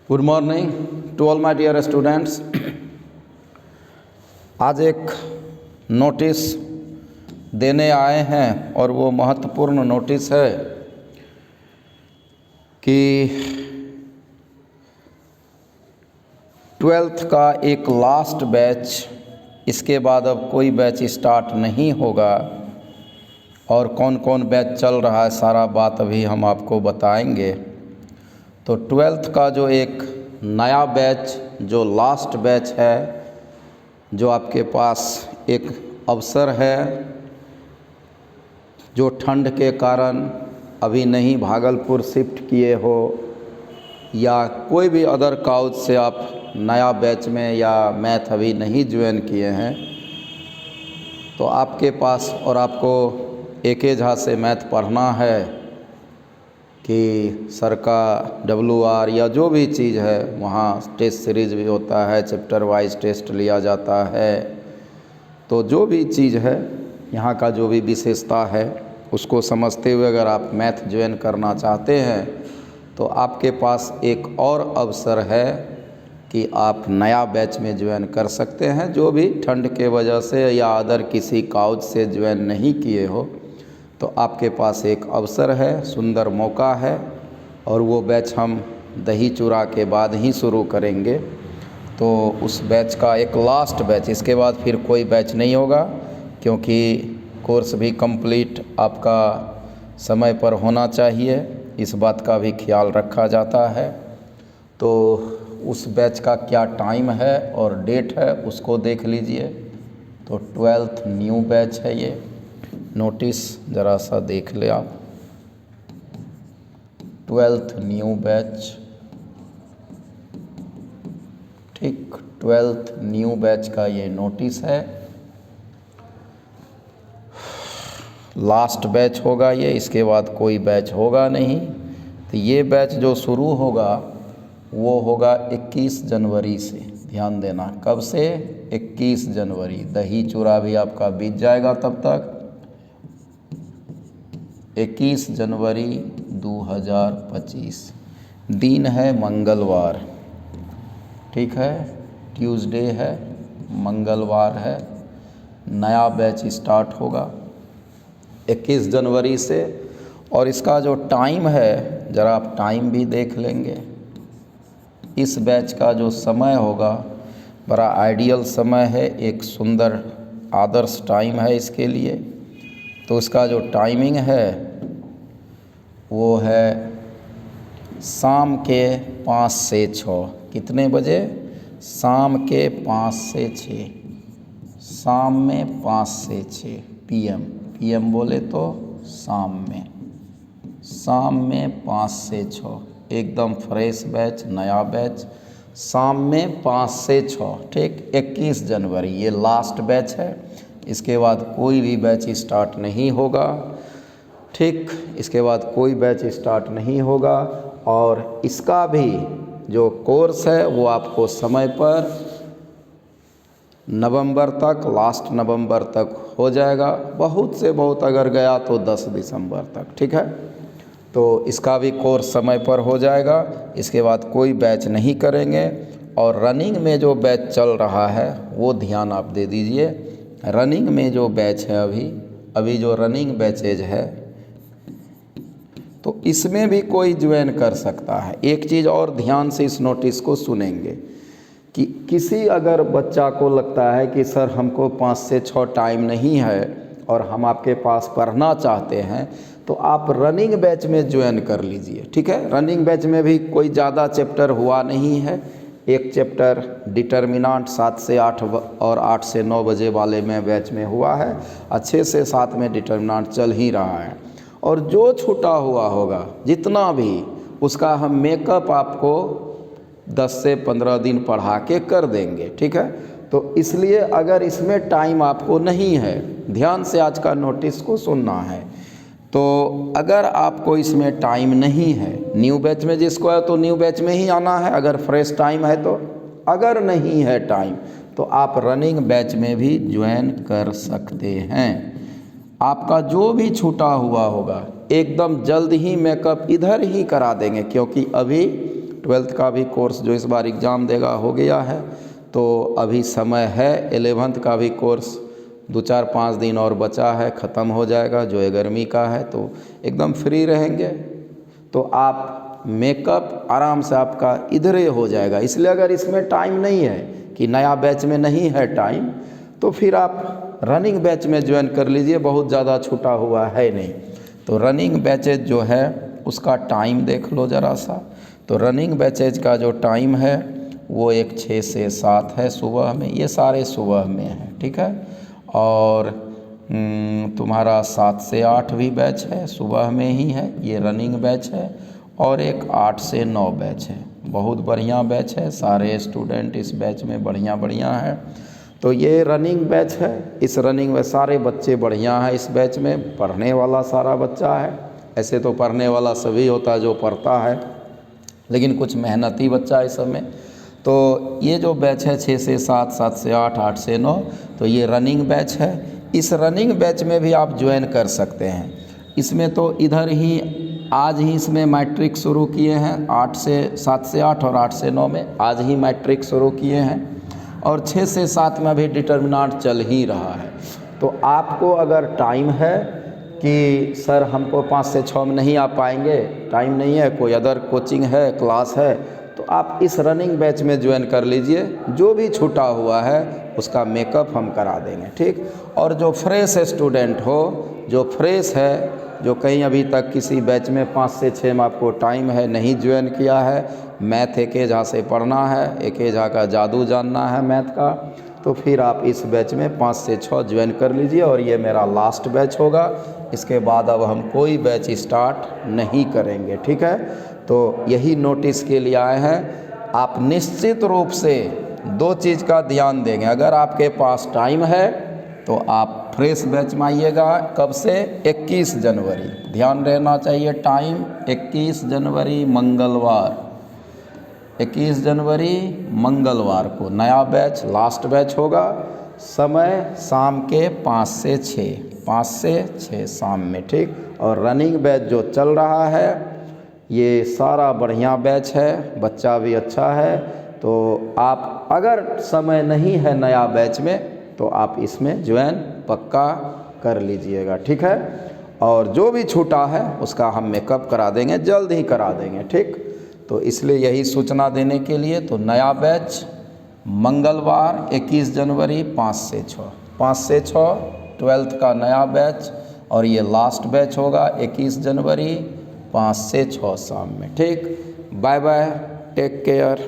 Good morning to all my dear students. आज एक notice देने आए हैं और वो महत्वपूर्ण नोटिस है कि 12th का एक लास्ट बैच, इसके बाद अब कोई बैच स्टार्ट नहीं होगा। और कौन कौन बैच चल रहा है सारा बात अभी हम आपको बताएंगे। तो 12th का जो एक नया बैच, जो लास्ट बैच है, जो आपके पास एक अवसर है, जो ठंड के कारण अभी नहीं भागलपुर शिफ्ट किए हो या कोई भी अदर काउज से आप नया बैच में या मैथ अभी नहीं ज्वाइन किए हैं, तो आपके पास और आपको एक झा से मैथ पढ़ना है कि सर का WR या जो भी चीज़ है, वहाँ टेस्ट सीरीज़ भी होता है, चैप्टर वाइज टेस्ट लिया जाता है। तो जो भी चीज़ है, यहाँ का जो भी विशेषता है, उसको समझते हुए अगर आप मैथ ज्वाइन करना चाहते हैं तो आपके पास एक और अवसर है कि आप नया बैच में ज्वाइन कर सकते हैं। जो भी ठंड के वजह से या अदर किसी काउज से ज्वाइन नहीं किए हो, तो आपके पास एक अवसर है, सुंदर मौका है। और वो बैच हम दही चूड़ा के बाद ही शुरू करेंगे। तो उस बैच का एक लास्ट बैच, इसके बाद फिर कोई बैच नहीं होगा, क्योंकि कोर्स भी कंप्लीट आपका समय पर होना चाहिए, इस बात का भी ख्याल रखा जाता है। तो उस बैच का क्या टाइम है और डेट है, उसको देख लीजिए। तो 12th न्यू बैच है ये। नोटिस ज़रा सा देख ले आप। 12th न्यू बैच, ठीक, 12th न्यू बैच का ये नोटिस है। लास्ट बैच होगा ये, इसके बाद कोई बैच होगा नहीं। तो ये बैच जो शुरू होगा वो होगा 21 जनवरी से। ध्यान देना, कब से? 21 जनवरी। दही चूड़ा भी आपका बीत जाएगा तब तक। 21 जनवरी 2025, दिन है मंगलवार, ठीक है, ट्यूसडे है, मंगलवार है। नया बैच स्टार्ट होगा 21 जनवरी से। और इसका जो टाइम है, ज़रा आप टाइम भी देख लेंगे। इस बैच का जो समय होगा बड़ा आइडियल समय है, एक सुंदर आदर्श टाइम है इसके लिए। तो इसका जो टाइमिंग है वो है शाम के 5 से 6। कितने बजे? शाम के 5 से 6। शाम में 5 से 6 PM बोले तो शाम में। शाम में 5 से 6, एकदम फ्रेश बैच, नया बैच। शाम में 5 से 6, ठीक। 21 जनवरी ये लास्ट बैच है, इसके बाद कोई भी बैच स्टार्ट नहीं होगा, ठीक। इसके बाद कोई बैच स्टार्ट नहीं होगा। और इसका भी जो कोर्स है वो आपको समय पर नवंबर तक, लास्ट नवंबर तक हो जाएगा। बहुत से बहुत अगर गया तो 10 दिसंबर तक, ठीक है। तो इसका भी कोर्स समय पर हो जाएगा। इसके बाद कोई बैच नहीं करेंगे। और रनिंग में जो बैच चल रहा है वो ध्यान आप दे दीजिए। रनिंग में जो बैच है, अभी जो रनिंग बैचेज है, तो इसमें भी कोई ज्वाइन कर सकता है। एक चीज़ और ध्यान से इस नोटिस को सुनेंगे कि किसी अगर बच्चा को लगता है कि सर हमको 5 से 6 टाइम नहीं है और हम आपके पास पढ़ना चाहते हैं, तो आप रनिंग बैच में ज्वाइन कर लीजिए, ठीक है। रनिंग बैच में भी कोई ज़्यादा चैप्टर हुआ नहीं है। एक चैप्टर डिटर्मिनेंट 7 से 8 और 8 से 9 बजे वाले में बैच में हुआ है। 6 से 7 में डिटर्मिनेंट चल ही रहा है। और जो छूटा हुआ होगा जितना भी, उसका हम मेकअप आपको 10 से 15 दिन पढ़ा के कर देंगे, ठीक है। तो इसलिए अगर इसमें टाइम आपको नहीं है, ध्यान से आज का नोटिस को सुनना है। तो अगर आपको इसमें टाइम नहीं है, न्यू बैच में जिसको है तो न्यू बैच में ही आना है, अगर फ्रेश टाइम है तो। अगर नहीं है टाइम तो आप रनिंग बैच में भी ज्वाइन कर सकते हैं। आपका जो भी छूटा हुआ होगा एकदम जल्द ही मेकअप इधर ही करा देंगे, क्योंकि अभी 12th का भी कोर्स जो इस बार एग्ज़ाम देगा हो गया है, तो अभी समय है। 11th का भी कोर्स 2-4-5 दिन और बचा है, ख़त्म हो जाएगा, जो 11वीं का है, तो एकदम फ्री रहेंगे। तो आप मेकअप आराम से आपका इधर ही हो जाएगा। इसलिए अगर इसमें टाइम नहीं है कि नया बैच में नहीं है टाइम, तो फिर आप रनिंग बैच में ज्वाइन कर लीजिए, बहुत ज़्यादा छूटा हुआ है नहीं। तो रनिंग बैचेज जो है उसका टाइम देख लो ज़रा सा। तो रनिंग बैचेज का जो टाइम है वो एक 6 से 7 है सुबह में, ये सारे सुबह में है, ठीक है। और तुम्हारा 7 से 8 भी बैच है, सुबह में ही है, ये रनिंग बैच है। और एक 8 से 9 बैच है, बहुत बढ़िया बैच है, सारे स्टूडेंट इस बैच में बढ़िया बढ़िया हैं। तो ये रनिंग बैच है, इस रनिंग में सारे बच्चे बढ़िया हैं। इस बैच में पढ़ने वाला सारा बच्चा है। ऐसे तो पढ़ने वाला सभी होता है जो पढ़ता है, लेकिन कुछ मेहनती बच्चा है इस सब में। तो ये जो बैच है 6 से 7, 7 से 8, 8 से 9, तो ये रनिंग बैच है। इस रनिंग बैच में भी आप ज्वाइन कर सकते हैं। इसमें तो इधर ही आज ही इसमें मैट्रिक शुरू किए हैं, 7 से 8 और 8 से 9 में आज ही मैट्रिक शुरू किए हैं। और 6 से 7 में भी डिटर्मिनेंट चल ही रहा है। तो आपको अगर टाइम है कि सर हमको 5 से 6 में नहीं आ पाएंगे, टाइम नहीं है, कोई अदर कोचिंग है, क्लास है, तो आप इस रनिंग बैच में ज्वाइन कर लीजिए। जो भी छूटा हुआ है उसका मेकअप हम करा देंगे, ठीक। और जो फ्रेश स्टूडेंट हो, जो फ्रेश है, जो कहीं अभी तक किसी बैच में 5 से 6 में आपको टाइम है, नहीं ज्वाइन किया है, मैथ एक एझा से पढ़ना है, एक एझा का जादू जानना है मैथ का, तो फिर आप इस बैच में 5 से 6 ज्वाइन कर लीजिए। और ये मेरा लास्ट बैच होगा, इसके बाद अब हम कोई बैच स्टार्ट नहीं करेंगे, ठीक है। तो यही नोटिस के लिए आए हैं। आप निश्चित रूप से 2 चीज़ का ध्यान देंगे। अगर आपके पास टाइम है तो आप फ्रेश बैच में आइएगा। कब से? 21 जनवरी। ध्यान रहना चाहिए टाइम, 21 जनवरी मंगलवार, 21 जनवरी मंगलवार को नया बैच, लास्ट बैच होगा। समय शाम के 5 से 6, 5 से 6 शाम में, ठीक। और रनिंग बैच जो चल रहा है ये सारा बढ़िया बैच है, बच्चा भी अच्छा है। तो आप अगर समय नहीं है नया बैच में तो आप इसमें ज्वाइन पक्का कर लीजिएगा, ठीक है। और जो भी छूटा है उसका हम मेकअप करा देंगे, जल्द ही करा देंगे, ठीक। तो इसलिए यही सूचना देने के लिए। तो नया बैच मंगलवार 21 जनवरी 5 से 6, 5 से 6 12th का नया बैच। और ये लास्ट बैच होगा 21 जनवरी 5 से 6 शाम में, ठीक। Bye bye, take care.